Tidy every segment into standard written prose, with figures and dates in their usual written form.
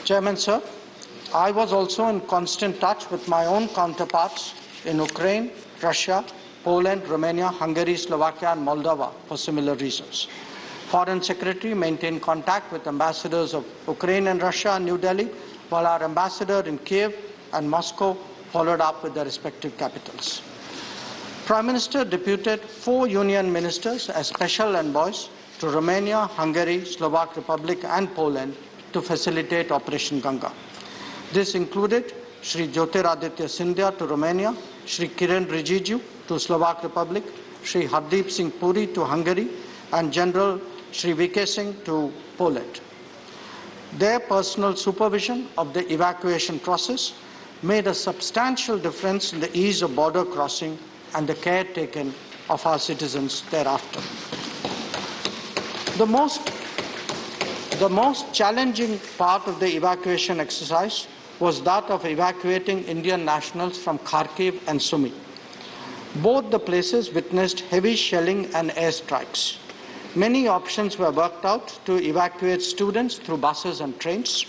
Chairman, sir, I was also in constant touch with my own counterparts in Ukraine, Russia, Poland, Romania, Hungary, Slovakia and Moldova for similar reasons. Foreign Secretary maintained contact with ambassadors of Ukraine and Russia in New Delhi, while our ambassador in Kiev and Moscow followed up with their respective capitals. Prime Minister deputed 4 union ministers as special envoys to Romania, Hungary, Slovak Republic and Poland to facilitate Operation Ganga. This included Shri Jyotiraditya Scindia to Romania, Shri Kiren Rijiju to Slovak Republic, Shri Hardeep Singh Puri to Hungary, and General Shri VK Singh to Poland. Their personal supervision of the evacuation process made a substantial difference in the ease of border crossing and the care taken of our citizens thereafter. The most challenging part of the evacuation exercise was that of evacuating Indian nationals from Kharkiv and Sumy. Both the places witnessed heavy shelling and airstrikes. Many options were worked out to evacuate students through buses and trains.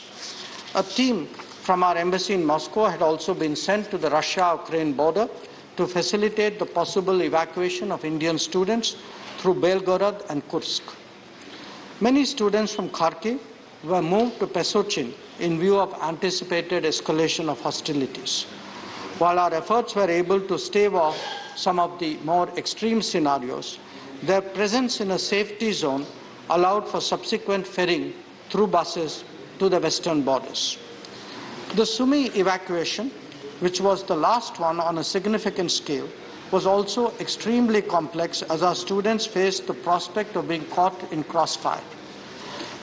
A team from our embassy in Moscow had also been sent to the Russia-Ukraine border to facilitate the possible evacuation of Indian students through Belgorod and Kursk. Many students from Kharkiv were moved to Pesochin in view of anticipated escalation of hostilities. While our efforts were able to stave off some of the more extreme scenarios, their presence in a safety zone allowed for subsequent ferrying through buses to the western borders. The Sumy evacuation, which was the last one on a significant scale, was also extremely complex as our students faced the prospect of being caught in crossfire.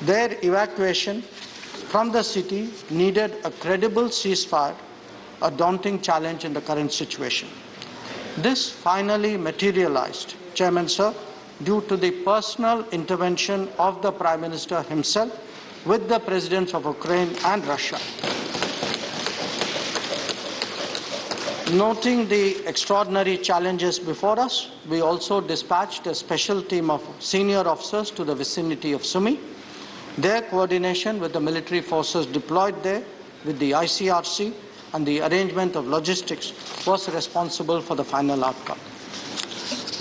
Their evacuation from the city needed a credible ceasefire, a daunting challenge in the current situation. This finally materialized, Chairman, sir, due to the personal intervention of the Prime Minister himself with the Presidents of Ukraine and Russia. Noting the extraordinary challenges before us, we also dispatched a special team of senior officers to the vicinity of Sumy. Their coordination with the military forces deployed there, with the ICRC and the arrangement of logistics was responsible for the final outcome.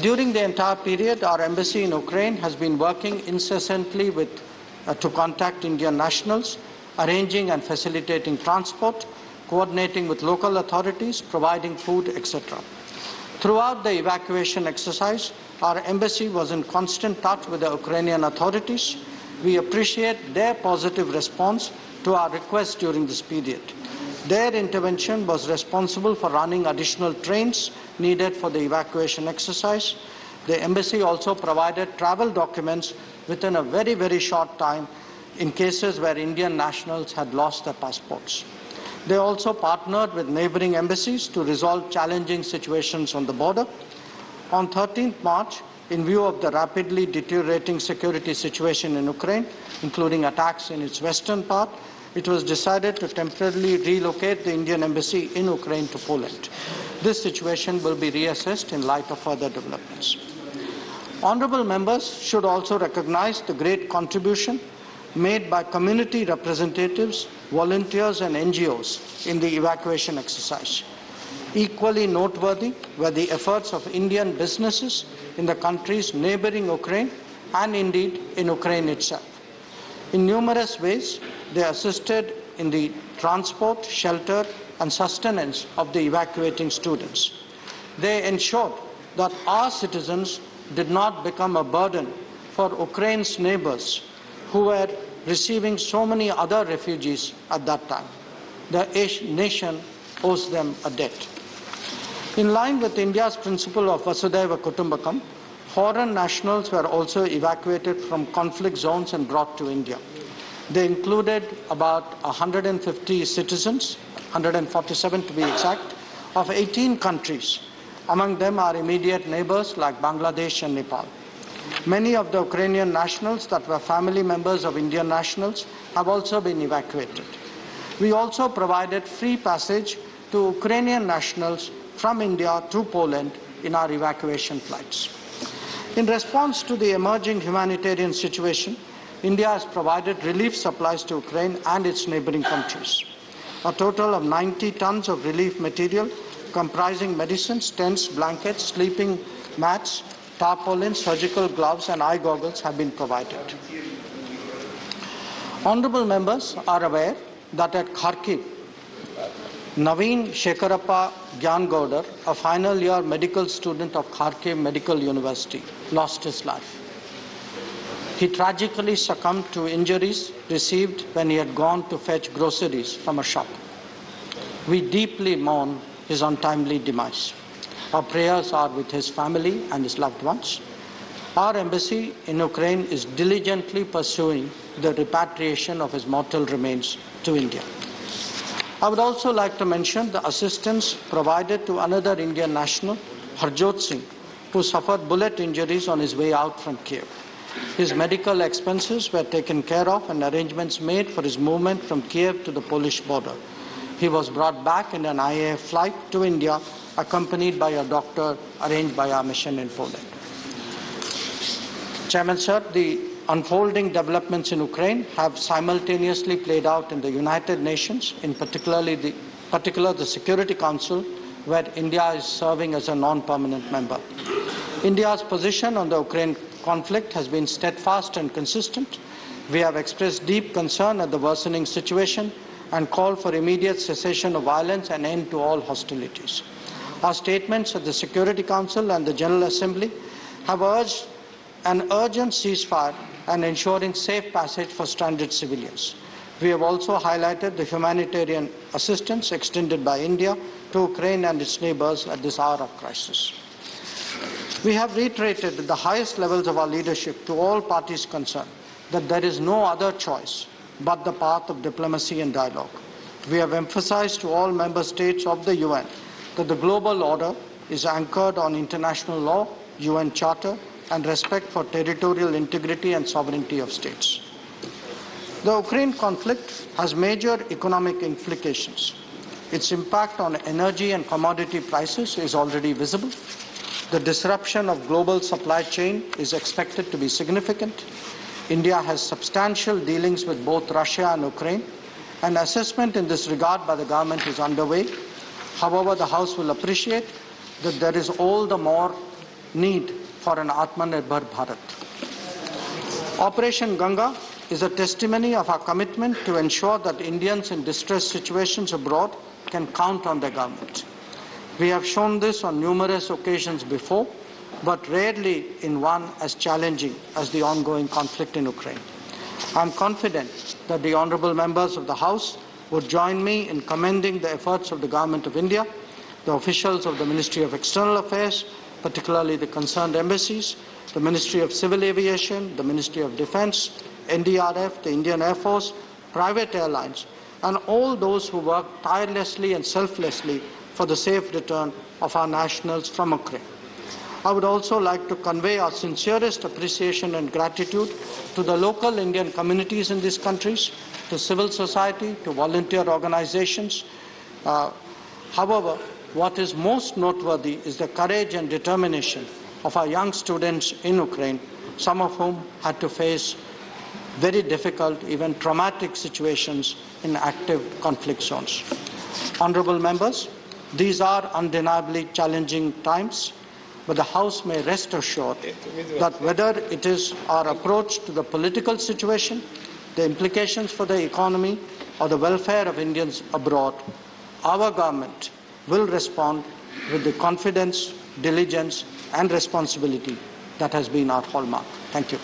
During the entire period, our embassy in Ukraine has been working incessantly to contact Indian nationals, arranging and facilitating transport, coordinating with local authorities, providing food, etc. Throughout the evacuation exercise, our embassy was in constant touch with the Ukrainian authorities. We appreciate their positive response to our requests during this period. Their intervention was responsible for running additional trains needed for the evacuation exercise. The embassy also provided travel documents within a very, very short time in cases where Indian nationals had lost their passports. They also partnered with neighboring embassies to resolve challenging situations on the border. On 13th March, in view of the rapidly deteriorating security situation in Ukraine, including attacks in its western part, it was decided to temporarily relocate the Indian embassy in Ukraine to Poland. This situation will be reassessed in light of further developments. Honourable members should also recognize the great contribution made by community representatives, volunteers and NGOs in the evacuation exercise. Equally noteworthy were the efforts of Indian businesses in the countries neighbouring Ukraine and indeed in Ukraine itself. In numerous ways, they assisted in the transport, shelter and sustenance of the evacuating students. They ensured that our citizens did not become a burden for Ukraine's neighbours who were receiving so many other refugees at that time. The nation owes them a debt. In line with India's principle of Vasudhaiva Kutumbakam, foreign nationals were also evacuated from conflict zones and brought to India. They included about 150 citizens, 147 to be exact, of 18 countries. Among them are immediate neighbours like Bangladesh and Nepal. Many of the Ukrainian nationals that were family members of Indian nationals have also been evacuated. We also provided free passage to Ukrainian nationals from India to Poland in our evacuation flights. In response to the emerging humanitarian situation, India has provided relief supplies to Ukraine and its neighboring countries. A total of 90 tons of relief material comprising medicines, tents, blankets, sleeping mats, tarpaulins, surgical gloves and eye goggles have been provided. Honourable members are aware that at Kharkiv, Naveen Shekarappa Gyangaudar, a final year medical student of Kharkiv Medical University, lost his life. He tragically succumbed to injuries received when he had gone to fetch groceries from a shop. We deeply mourn his untimely demise. Our prayers are with his family and his loved ones. Our embassy in Ukraine is diligently pursuing the repatriation of his mortal remains to India. I would also like to mention the assistance provided to another Indian national, Harjot Singh, who suffered bullet injuries on his way out from Kiev. His medical expenses were taken care of and arrangements made for his movement from Kiev to the Polish border. He was brought back in an IAF flight to India, accompanied by a doctor arranged by our mission in Poland. Chairman, sir, the unfolding developments in Ukraine have simultaneously played out in the United Nations, in particular the Security Council, where India is serving as a non-permanent member. India's position on the Ukraine conflict has been steadfast and consistent. We have expressed deep concern at the worsening situation and called for immediate cessation of violence and end to all hostilities. Our statements at the Security Council and the General Assembly have urged an urgent ceasefire and ensuring safe passage for stranded civilians. We have also highlighted the humanitarian assistance extended by India to Ukraine and its neighbours at this hour of crisis. We have reiterated at the highest levels of our leadership to all parties concerned that there is no other choice but the path of diplomacy and dialogue. We have emphasized to all member states of the UN that the global order is anchored on international law, UN Charter, and respect for territorial integrity and sovereignty of states. The Ukraine conflict has major economic implications. Its impact on energy and commodity prices is already visible. The disruption of global supply chain is expected to be significant. India has substantial dealings with both Russia and Ukraine. An assessment in this regard by the government is underway. However, the House will appreciate that there is all the more need for an Atmanirbhar Bharat. Operation Ganga is a testimony of our commitment to ensure that Indians in distress situations abroad can count on their government. We have shown this on numerous occasions before, but rarely in one as challenging as the ongoing conflict in Ukraine. I am confident that the honourable members of the House would join me in commending the efforts of the Government of India, the officials of the Ministry of External Affairs, particularly the concerned embassies, the Ministry of Civil Aviation, the Ministry of Defence, NDRF, the Indian Air Force, private airlines, and all those who work tirelessly and selflessly for the safe return of our nationals from Ukraine. I would also like to convey our sincerest appreciation and gratitude to the local Indian communities in these countries, to civil society, to volunteer organizations. However, what is most noteworthy is the courage and determination of our young students in Ukraine, some of whom had to face very difficult, even traumatic situations in active conflict zones. Honourable members, these are undeniably challenging times, but the House may rest assured that whether it is our approach to the political situation, the implications for the economy, or the welfare of Indians abroad, our government will respond with the confidence, diligence, and responsibility that has been our hallmark. Thank you.